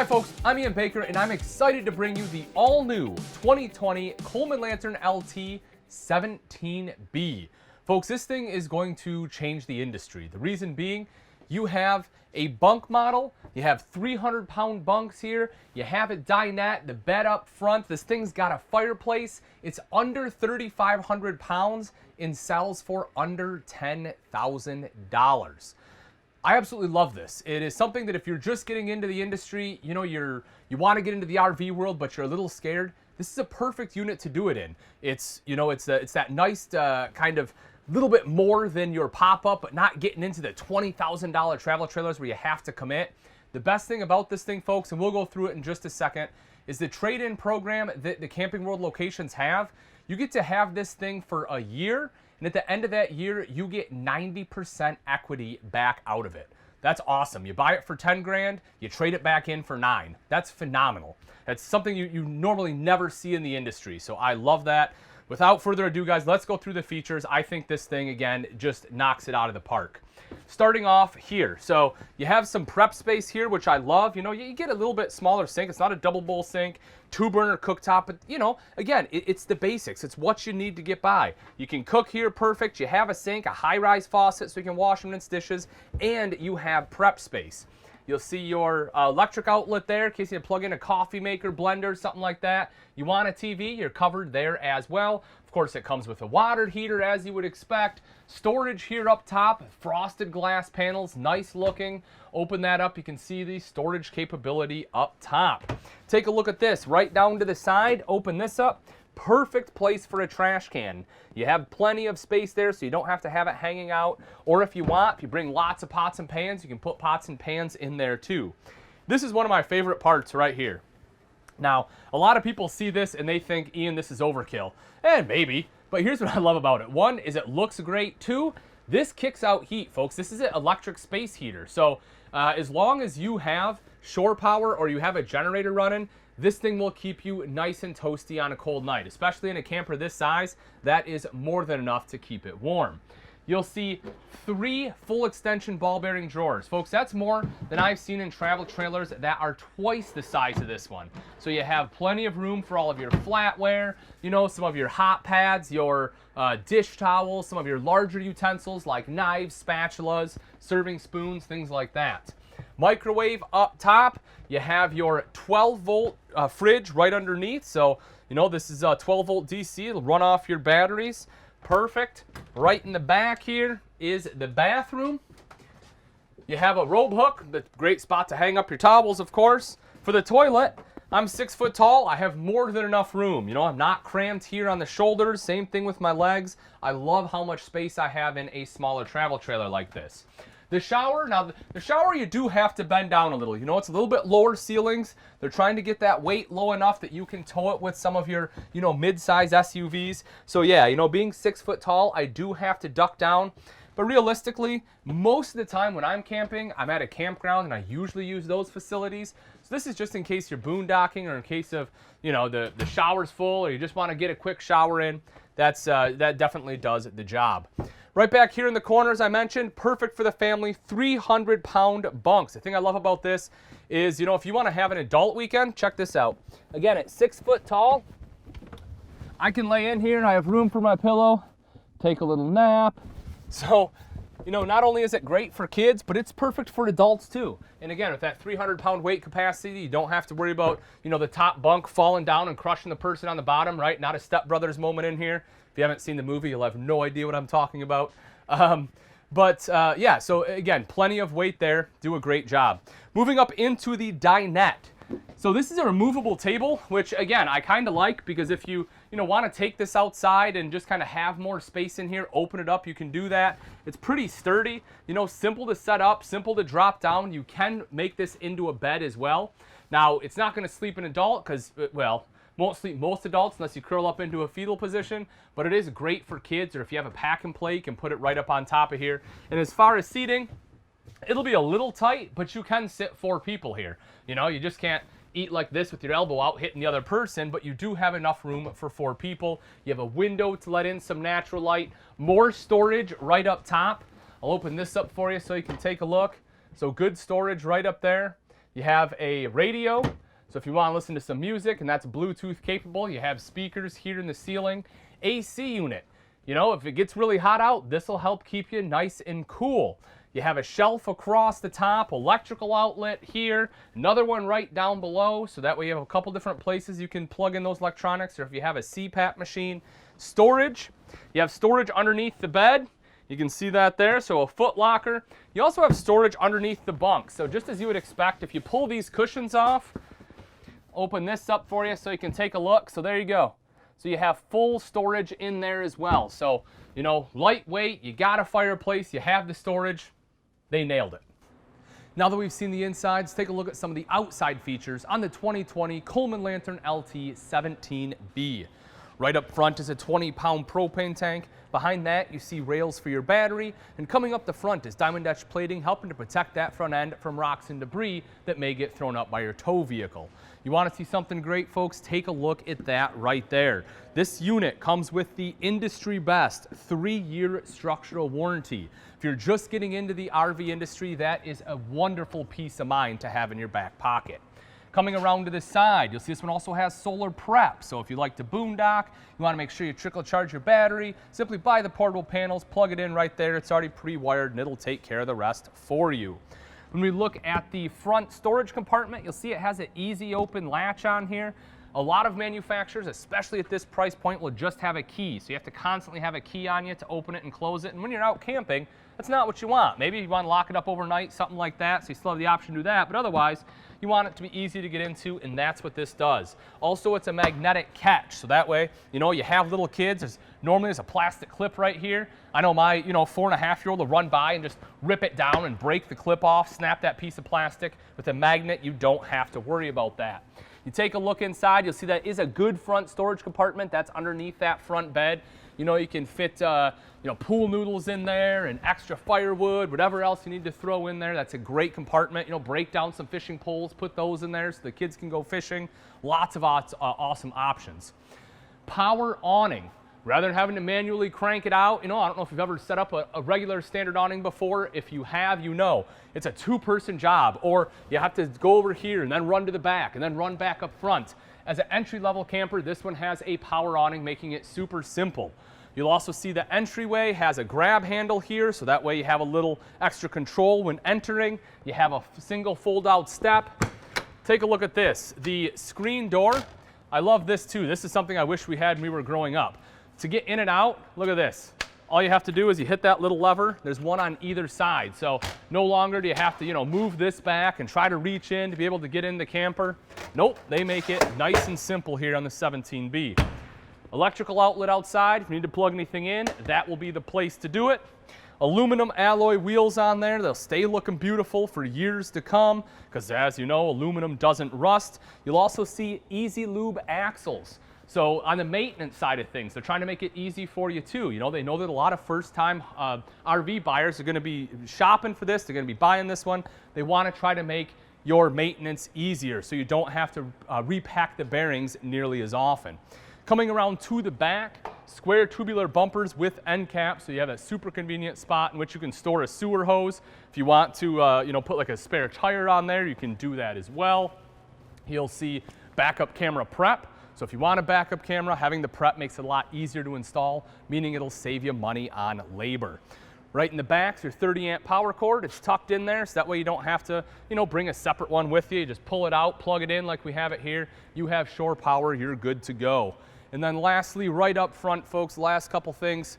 Hi folks, I'm Ian Baker and I'm excited to bring you the all-new 2020 Coleman Lantern LT 17B. Folks, this thing is going to change the industry. The reason being, you have a bunk model, you have 300-pound bunks here, you have a dinette, the bed up front, this thing's got a fireplace, it's under 3,500 pounds and sells for under $10,000. I absolutely love this. It is something that if you're just getting into the industry, you know, you want to get into the RV world, but you're a little scared, this is a perfect unit to do it in. It's, you know, it's that nice kind of little bit more than your pop-up, but not getting into the $20,000 travel trailers where you have to commit. The best thing about this thing, folks, and we'll go through it in just a second, is the trade-in program that the Camping World locations have. You get to have this thing for a year, and at the end of that year, you get 90% equity back out of it. That's awesome. You buy it for 10 grand, you trade it back in for 9. That's phenomenal. That's something you normally never see in the industry, so I love that. Without further ado, guys, let's go through the features. I think this thing, again, just knocks it out of the park. Starting off here, so you have some prep space here, which I love. You know, you get a little bit smaller sink. It's not a double bowl sink, 2-burner cooktop, but you know, again, it's the basics. It's what you need to get by. You can cook here perfect. You have a sink, a high-rise faucet so you can wash and rinse dishes, and you have prep space. You'll see your electric outlet there in case you plug in a coffee maker, blender, something like that. You want a TV, you're covered there as well. Of course, it comes with a water heater as you would expect. Storage here up top, frosted glass panels, nice looking. Open that up, you can see the storage capability up top. Take a look at this, right down to the side, open this up. Perfect place for a trash can. You have plenty of space there so you don't have to have it hanging out. Or if you want, if you bring lots of pots and pans, you can put pots and pans in there too. This is one of my favorite parts right here. Now, a lot of people see this and they think, Ian, this is overkill. And maybe, but here's what I love about it. One is it looks great. Two, this kicks out heat, folks. This is an electric space heater. So as long as you have shore power or you have a generator running, this thing will keep you nice and toasty on a cold night, especially in a camper this size. That is more than enough to keep it warm. You'll see 3 full extension ball bearing drawers. Folks, that's more than I've seen in travel trailers that are twice the size of this one. So you have plenty of room for all of your flatware, you know, some of your hot pads, your dish towels, some of your larger utensils like knives, spatulas, serving spoons, things like that. Microwave up top. You have your 12-volt fridge right underneath. So, you know, this is a 12-volt DC. It'll run off your batteries. Perfect. Right in the back here is the bathroom. You have a robe hook. That's a great spot to hang up your towels, of course. For the toilet, I'm 6 foot tall. I have more than enough room. You know, I'm not cramped here on the shoulders. Same thing with my legs. I love how much space I have in a smaller travel trailer like this. The shower, now the shower you do have to bend down a little. You know, it's a little bit lower ceilings. They're trying to get that weight low enough that you can tow it with some of your, you know, mid-size SUVs. So yeah, you know, being 6 foot tall, I do have to duck down. But realistically, most of the time when I'm camping, I'm at a campground and I usually use those facilities. So this is just in case you're boondocking or in case of, you know, the shower's full or you just want to get a quick shower in. That definitely does the job. Right back here in the corner, as I mentioned, perfect for the family, 300-pound bunks. The thing I love about this is, you know, if you want to have an adult weekend, check this out. Again, at 6 foot tall, I can lay in here and I have room for my pillow, take a little nap. So, you know, not only is it great for kids, but it's perfect for adults too. And again, with that 300-pound weight capacity, you don't have to worry about, you know, the top bunk falling down and crushing the person on the bottom, right? Not a Step Brothers moment in here. If you haven't seen the movie, you'll have no idea what I'm talking about. Yeah, so again, plenty of weight there. Do a great job. Moving up into the dinette. So this is a removable table, which again, I kind of like because if you want to take this outside and just kind of have more space in here, open it up, you can do that. It's pretty sturdy, you know, simple to set up, simple to drop down. You can make this into a bed as well. Now, it's not going to sleep an adult because, well, won't sleep most adults unless you curl up into a fetal position, but it is great for kids or if you have a pack and play, you can put it right up on top of here. And as far as seating, it'll be a little tight, but you can sit 4 people here. You know, you just can't eat like this with your elbow out hitting the other person, but you do have enough room for 4 people. You have a window to let in some natural light, more storage right up top. I'll open this up for you so you can take a look. So good storage right up there. You have a radio, so if you want to listen to some music, and that's Bluetooth capable. You have speakers here in the ceiling. AC unit. You know, if it gets really hot out, this will help keep you nice and cool. You have a shelf across the top, electrical outlet here, another one right down below, so that way you have a couple different places you can plug in those electronics, or if you have a CPAP machine. Storage. You have storage underneath the bed. You can see that there, so a foot locker. You also have storage underneath the bunk. So just as you would expect, if you pull these cushions off, open this up for you so you can take a look. So there you go. So you have full storage in there as well. So, you know, lightweight, you got a fireplace, you have the storage. They nailed it. Now that we've seen the insides, take a look at some of the outside features on the 2020 Coleman Lantern LT 17B. Right up front is a 20-pound propane tank. Behind that, you see rails for your battery. And coming up the front is diamond etched plating, helping to protect that front end from rocks and debris that may get thrown up by your tow vehicle. You want to see something great, folks? Take a look at that right there. This unit comes with the industry best 3-year structural warranty. If you're just getting into the RV industry, that is a wonderful peace of mind to have in your back pocket. Coming around to the side, you'll see this one also has solar prep. So if you like to boondock, you want to make sure you trickle charge your battery, simply buy the portable panels, plug it in right there. It's already pre-wired and it'll take care of the rest for you. When we look at the front storage compartment, you'll see it has an easy open latch on here. A lot of manufacturers, especially at this price point, will just have a key. So you have to constantly have a key on you to open it and close it. And when you're out camping, that's not what you want. Maybe you want to lock it up overnight, something like that, so you still have the option to do that. But otherwise, you want it to be easy to get into, and that's what this does. Also, it's a magnetic catch, so that way, you know, you have little kids. Normally there's a plastic clip right here. I know my, 4.5-year-old will run by and just rip it down and break the clip off, snap that piece of plastic. With a magnet, you don't have to worry about that. You take a look inside, you'll see that is a good front storage compartment. That's underneath that front bed. You know, you can fit, pool noodles in there and extra firewood, whatever else you need to throw in there. That's a great compartment. You know, break down some fishing poles, put those in there so the kids can go fishing. Lots of awesome options. Power awning. Rather than having to manually crank it out, I don't know if you've ever set up a regular standard awning before. If you have, you know, it's a 2-person job, or you have to go over here and then run to the back and then run back up front. As an entry-level camper, this one has a power awning, making it super simple. You'll also see the entryway has a grab handle here, so that way you have a little extra control when entering. You have a single fold-out step. Take a look at this. The screen door, I love this too. This is something I wish we had when we were growing up. To get in and out, look at this. All you have to do is you hit that little lever. There's one on either side. So no longer do you have to, move this back and try to reach in to be able to get in the camper. Nope, they make it nice and simple here on the 17B. Electrical outlet outside. If you need to plug anything in, that will be the place to do it. Aluminum alloy wheels on there. They'll stay looking beautiful for years to come because, as you know, aluminum doesn't rust. You'll also see Easy Lube axles. So on the maintenance side of things, they're trying to make it easy for you too. They know that a lot of first-time RV buyers are going to be shopping for this. They're going to be buying this one. They want to try to make your maintenance easier so you don't have to repack the bearings nearly as often. Coming around to the back, square tubular bumpers with end caps, so you have a super convenient spot in which you can store a sewer hose. If you want to put like a spare tire on there, you can do that as well. You'll see backup camera prep. So if you want a backup camera, having the prep makes it a lot easier to install, meaning it'll save you money on labor. Right in the back is your 30-amp power cord. It's tucked in there, so that way you don't have to, bring a separate one with you. You just pull it out, plug it in like we have it here. You have shore power, you're good to go. And then lastly, right up front, folks, last couple things.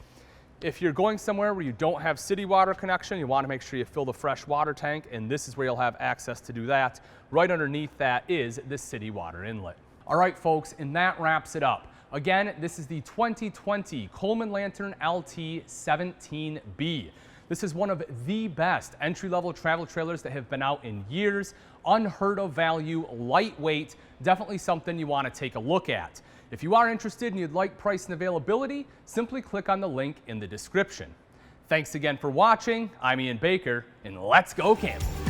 If you're going somewhere where you don't have city water connection, you want to make sure you fill the fresh water tank, and this is where you'll have access to do that. Right underneath that is the city water inlet. All right, folks, and that wraps it up. Again, this is the 2020 Coleman Lantern LT 17B. This is one of the best entry-level travel trailers that have been out in years. Unheard of value, lightweight, definitely something you want to take a look at. If you are interested and you'd like price and availability, simply click on the link in the description. Thanks again for watching. I'm Ian Baker, and let's go camping.